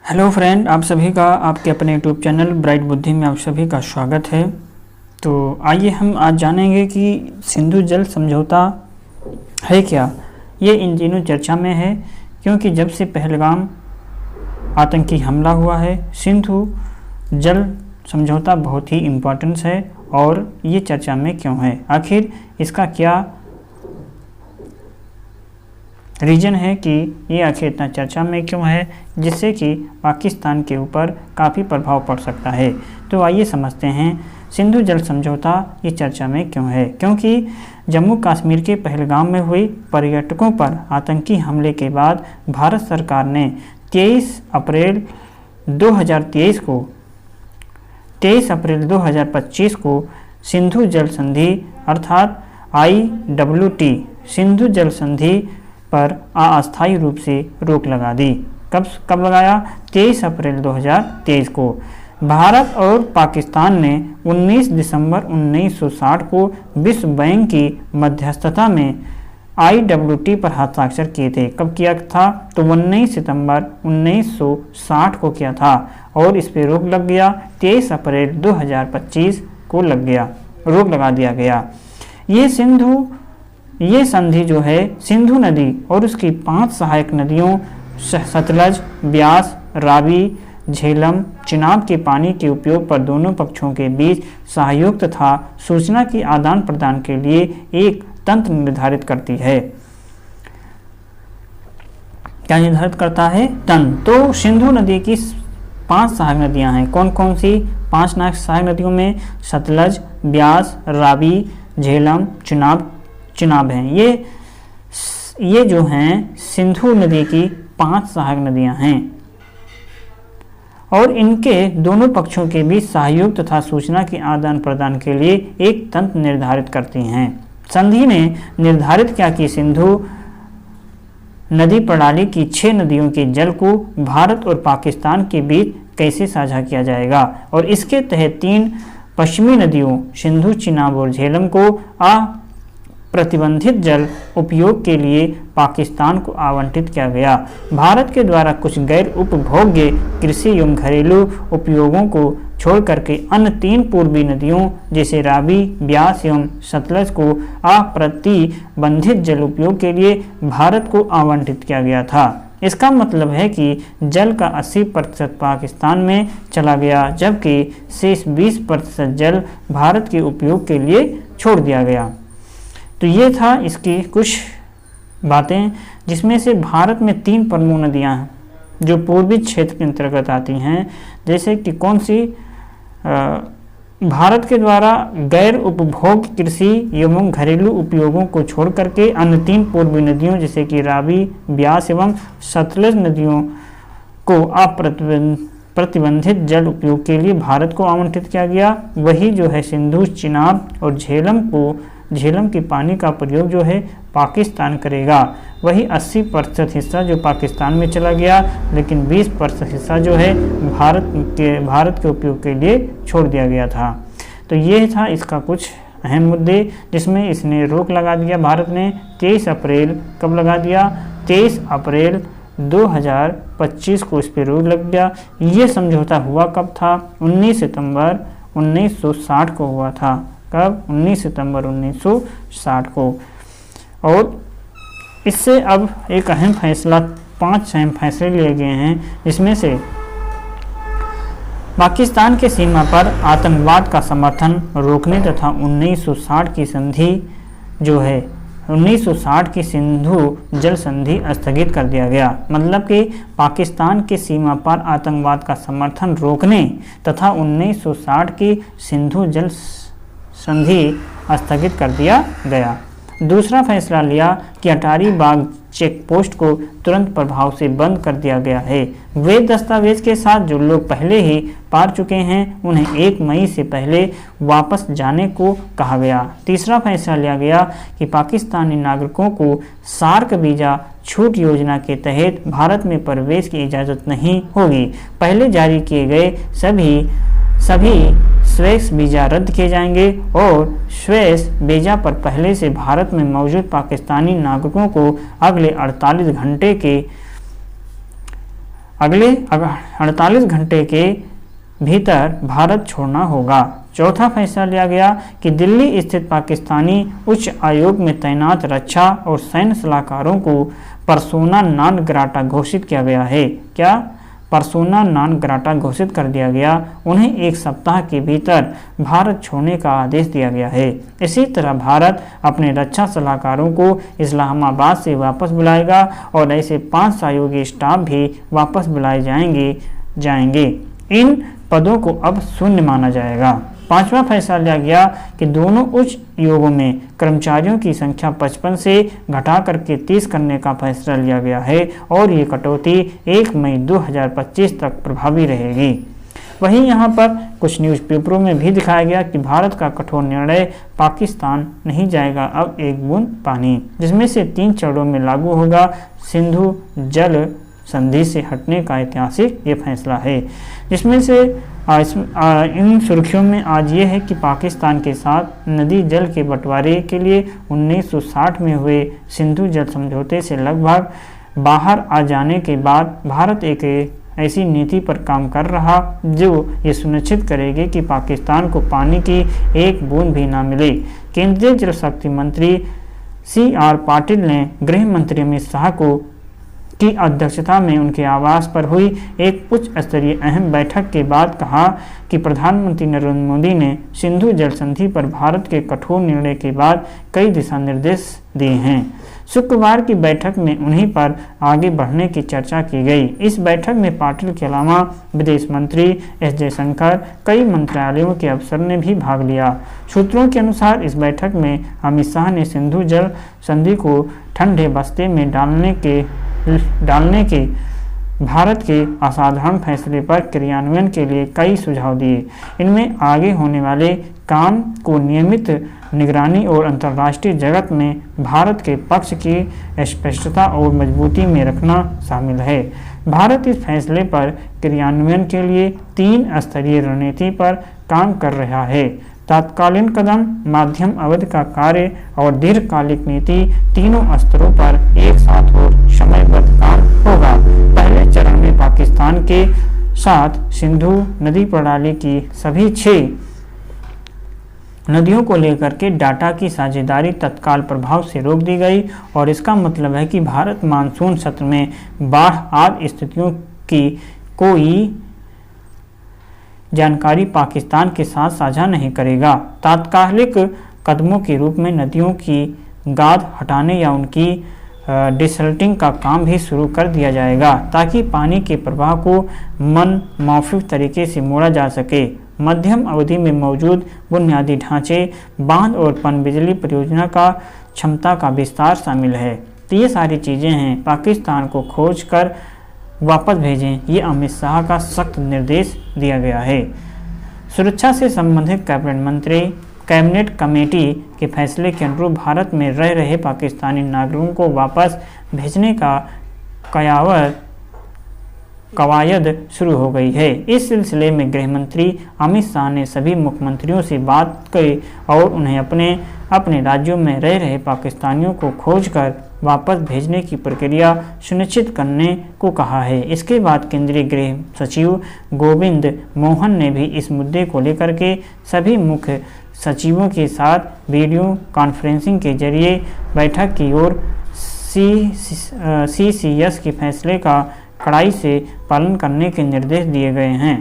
Hello friend, आप सभी का आपके अपने यूट्यूब चैनल ब्राइट बुद्धि में आप सभी का स्वागत है। तो आइए हम आज जानेंगे कि सिंधु जल समझौता है क्या। ये इन दिनों चर्चा में है क्योंकि जब से पहलगाम आतंकी हमला हुआ है, सिंधु जल समझौता बहुत ही इम्पोर्टेंस है और ये चर्चा में क्यों है, आखिर इसका क्या रीज़न है कि ये आखिर इतना चर्चा में क्यों है, जिससे कि पाकिस्तान के ऊपर काफ़ी प्रभाव पड़ सकता है। तो आइए समझते हैं सिंधु जल समझौता ये चर्चा में क्यों है। क्योंकि जम्मू कश्मीर के पहलगाम में हुई पर्यटकों पर आतंकी हमले के बाद भारत सरकार ने 23 अप्रैल 2025 को सिंधु जल संधि अर्थात IWT सिंधु जल संधि पर अस्थायी रूप से रोक लगा दी। कब लगाया? 23 अप्रैल 2023 को। भारत और पाकिस्तान ने 19 दिसंबर 1960 को विश्व बैंक की मध्यस्थता में IWT पर हस्ताक्षर किए थे। कब किया था? तो 19 सितंबर 1960 को किया था और इस पर रोक लग गया। 23 अप्रैल 2025 को रोक लगा दिया गया। ये संधि जो है सिंधु नदी और उसकी 5 सहायक नदियों सतलज, ब्यास, रावी, झेलम, चिनाब के पानी के उपयोग पर दोनों पक्षों के बीच सहयोग तथा सूचना की आदान प्रदान के लिए एक तंत्र निर्धारित करती है। क्या निर्धारित करता है? तंत्र। तो सिंधु नदी की 5 सहायक नदियां हैं। कौन कौन सी 5 सहायक नदियों में? सतलज, ब्यास, रावी, झेलम, चिनाब हैं। ये जो हैं सिंधु नदी की 5 सहायक नदियां हैं और इनके दोनों पक्षों के बीच सहयोग तथा सूचना के आदान प्रदान के लिए एक तंत्र निर्धारित करती हैं। संधि ने निर्धारित किया कि सिंधु नदी प्रणाली की 6 नदियों के जल को भारत और पाकिस्तान के बीच कैसे साझा किया जाएगा और इसके तहत 3 पश्चिमी नदियों सिंधु, चिनाब और झेलम को प्रतिबंधित जल उपयोग के लिए पाकिस्तान को आवंटित किया गया। भारत के द्वारा कुछ गैर उपभोग्य कृषि एवं घरेलू उपयोगों को छोड़ करके अन्य 3 पूर्वी नदियों जैसे रावी, ब्यास एवं सतलज को अप्रतिबंधित जल उपयोग के लिए भारत को आवंटित किया गया था। इसका मतलब है कि जल का 80% पाकिस्तान में चला गया, जबकि शेष 20% जल भारत के उपयोग के लिए छोड़ दिया गया। तो ये था इसकी कुछ बातें, जिसमें से भारत में 3 प्रमुख नदियां हैं जो पूर्वी क्षेत्र के अंतर्गत आती हैं। जैसे कि कौन सी? भारत के द्वारा गैर उपभोग कृषि एवं घरेलू उपयोगों को छोड़ करके अन्य 3 पूर्वी नदियों जैसे कि रावी, ब्यास एवं सतलज नदियों को प्रतिबंधित जल उपयोग के लिए भारत को आवंटित किया गया। वही जो है सिंधु, चिनाब और झेलम के पानी का प्रयोग जो है पाकिस्तान करेगा। वही 80% हिस्सा जो पाकिस्तान में चला गया, लेकिन 20% हिस्सा जो है भारत के उपयोग के लिए छोड़ दिया गया था। तो ये था इसका कुछ अहम मुद्दे, जिसमें इसने रोक लगा दिया भारत ने 23 अप्रैल। कब लगा दिया? 23 अप्रैल 2025 को इस पर रोक लग गया। ये समझौता हुआ कब था? 19 सितंबर 1960 को हुआ था। कब? 19 सितंबर 1960 को। और इससे अब एक अहम फैसला 5 अहम फैसले लिए गए हैं, जिसमें से पाकिस्तान के सीमा पर आतंकवाद का समर्थन रोकने तथा 1960 की संधि जो है 1960 की सिंधु जल संधि स्थगित कर दिया गया। मतलब कि पाकिस्तान के सीमा पर आतंकवाद का समर्थन रोकने तथा 1960 की सिंधु जल संधि स्थगित कर दिया गया। दूसरा फैसला लिया कि अटारी बाग चेक पोस्ट को तुरंत प्रभाव से बंद कर दिया गया है। वे दस्तावेज के साथ जो लोग पहले ही पार चुके हैं उन्हें 1 मई से पहले वापस जाने को कहा गया। तीसरा फैसला लिया गया कि पाकिस्तानी नागरिकों को सार्क वीज़ा छूट योजना के तहत भारत में प्रवेश की इजाज़त नहीं होगी। पहले जारी किए गए सभी स्वेस वीज़ा रद्द किए जाएंगे और स्वेस वीज़ा पर पहले से भारत में मौजूद पाकिस्तानी नागरिकों को अगले 48 घंटे के अगले 48 घंटे के भीतर भारत छोड़ना होगा। चौथा फैसला लिया गया कि दिल्ली स्थित पाकिस्तानी उच्च आयोग में तैनात रक्षा और सैन्य सलाहकारों को पर्सोना नॉन ग्राटा घोषित किया गया है। क्या? पर्सोना नॉन ग्राटा घोषित कर दिया गया। उन्हें 1 सप्ताह के भीतर भारत छोड़ने का आदेश दिया गया है। इसी तरह भारत अपने रक्षा सलाहकारों को इस्लामाबाद से वापस बुलाएगा और ऐसे 5 सहयोगी स्टाफ भी वापस बुलाए जाएंगे। इन पदों को अब शून्य माना जाएगा। पांचवा फैसला लिया गया कि दोनों उच्च आयोगों में कर्मचारियों की संख्या 55 से घटा करके 30 करने का फैसला लिया गया है और ये कटौती 1 मई 2025 तक प्रभावी रहेगी। वहीं यहाँ पर कुछ न्यूज़पेपरों में भी दिखाया गया कि भारत का कठोर निर्णय, पाकिस्तान नहीं जाएगा अब एक बूंद पानी, जिसमें से 3 चरणों में लागू होगा। सिंधु जल संधि से हटने का ऐतिहासिक ये फैसला है, जिसमें से इन सुर्खियों में आज ये है कि पाकिस्तान के साथ नदी जल के बंटवारे के लिए 1960 में हुए सिंधु जल समझौते से लगभग बाहर आ जाने के बाद भारत एक ऐसी नीति पर काम कर रहा जो ये सुनिश्चित करेगी कि पाकिस्तान को पानी की एक बूंद भी ना मिले। केंद्रीय जल शक्ति मंत्री CR पाटिल ने गृह मंत्री अमित शाह की अध्यक्षता में उनके आवास पर हुई एक उच्च स्तरीय अहम बैठक के बाद कहा कि प्रधानमंत्री नरेंद्र मोदी ने सिंधु जल संधि पर भारत के कठोर निर्णय के बाद कई दिशा निर्देश दिए हैं। शुक्रवार की बैठक में उन्हीं पर आगे बढ़ने की चर्चा की गई। इस बैठक में पाटिल के अलावा विदेश मंत्री S जयशंकर, कई मंत्रालयों के अफसर ने भी भाग लिया। सूत्रों के अनुसार इस बैठक में अमित शाह ने सिंधु जल संधि को ठंडे बस्ते में डालने के भारत के असाधारण फैसले पर क्रियान्वयन के लिए कई सुझाव दिए। इनमें आगे होने वाले काम को नियमित निगरानी और अंतर्राष्ट्रीय जगत में भारत के पक्ष की स्पष्टता और मजबूती में रखना शामिल है। भारत इस फैसले पर क्रियान्वयन के लिए 3 स्तरीय रणनीति पर काम कर रहा है। तात्कालीन कदम, मध्यम अवधि का कार्य और दीर्घकालिक नीति, तीनों स्तरों पर एक साथ और समयबद्ध काम होगा। पहले चरण में पाकिस्तान के साथ सिंधु नदी प्रणाली की सभी 6 नदियों को लेकर के डाटा की साझेदारी तत्काल प्रभाव से रोक दी गई और इसका मतलब है कि भारत मानसून सत्र में बाढ़ आदि स्थितियों की कोई जानकारी पाकिस्तान के साथ साझा नहीं करेगा। तात्कालिक कदमों के रूप में नदियों की गाद हटाने या उनकी डिसल्टिंग का काम भी शुरू कर दिया जाएगा ताकि पानी के प्रवाह को मन मौफिक तरीके से मोड़ा जा सके। मध्यम अवधि में मौजूद बुनियादी ढांचे, बांध और पनबिजली परियोजना का क्षमता का विस्तार शामिल है। तो ये सारी चीज़ें हैं। पाकिस्तान को खोज कर वापस भेजें, ये अमित शाह का सख्त निर्देश दिया गया है। सुरक्षा से संबंधित कैबिनेट कमेटी के फैसले के अनुरूप भारत में रह रहे पाकिस्तानी नागरिकों को वापस भेजने का कवायद शुरू हो गई है। इस सिलसिले में गृह मंत्री अमित शाह ने सभी मुख्यमंत्रियों से बात की और उन्हें अपने राज्यों में रह रहे पाकिस्तानियों को खोजकर वापस भेजने की प्रक्रिया सुनिश्चित करने को कहा है। इसके बाद केंद्रीय गृह सचिव गोविंद मोहन ने भी इस मुद्दे को लेकर के सभी मुख्य सचिवों के साथ वीडियो कॉन्फ्रेंसिंग के जरिए बैठक की और CCS के फैसले का कड़ाई से पालन करने के निर्देश दिए गए हैं।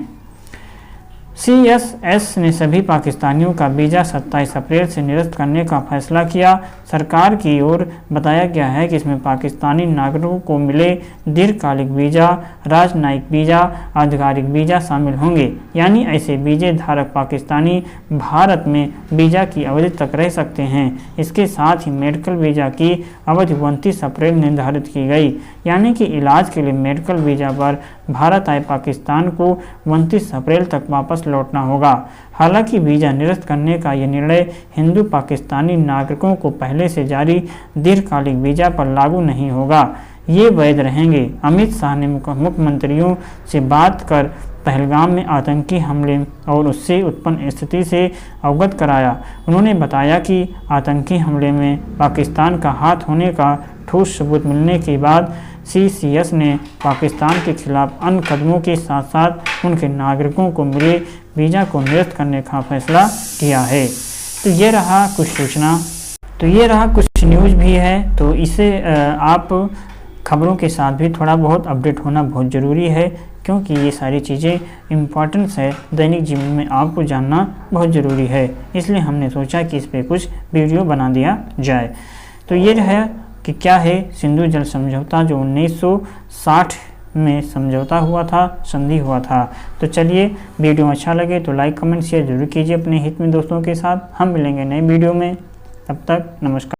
CSS ने सभी पाकिस्तानियों का वीज़ा 27 अप्रैल से निरस्त करने का फैसला किया। सरकार की ओर बताया गया है कि इसमें पाकिस्तानी नागरिकों को मिले दीर्घकालिक वीज़ा, राजनयिक वीज़ा, आधिकारिक वीज़ा शामिल होंगे। यानी ऐसे वीज़े धारक पाकिस्तानी भारत में वीज़ा की अवधि तक रह सकते हैं। इसके साथ ही मेडिकल वीज़ा की अवधि 29 अप्रैल निर्धारित की गई। यानी कि इलाज के लिए मेडिकल वीज़ा पर भारत आए पाकिस्तान को 29 अप्रैल तक वापस लौटना होगा। हालांकि वीज़ा निरस्त करने का यह निर्णय हिंदू पाकिस्तानी नागरिकों को पहले से जारी दीर्घकालिक वीज़ा पर लागू नहीं होगा। ये वैध रहेंगे। अमित शाह ने मुख्यमंत्रियों से बात कर पहलगाम में आतंकी हमले और उससे उत्पन्न स्थिति से अवगत कराया। उन्होंने बताया कि आतंकी हमले में पाकिस्तान का हाथ होने का ठोस सबूत मिलने के बाद CCS ने पाकिस्तान के खिलाफ अन्य कदमों के साथ साथ उनके नागरिकों को मिले वीज़ा को निरस्त करने का फैसला किया है। तो ये रहा कुछ सूचना, तो ये रहा कुछ न्यूज़ भी है। तो इसे आप खबरों के साथ भी थोड़ा बहुत अपडेट होना बहुत ज़रूरी है, क्योंकि ये सारी चीज़ें इम्पॉर्टेंस है, दैनिक जीवन में आपको जानना बहुत ज़रूरी है। इसलिए हमने सोचा कि इस पर कुछ वीडियो बना दिया जाए। तो ये है कि क्या है सिंधु जल समझौता, जो 1960 में समझौता हुआ था, संधि हुआ था। तो चलिए, वीडियो अच्छा लगे तो लाइक कमेंट शेयर जरूर कीजिए अपने हित में दोस्तों के साथ। हम मिलेंगे नए वीडियो में, तब तक नमस्कार।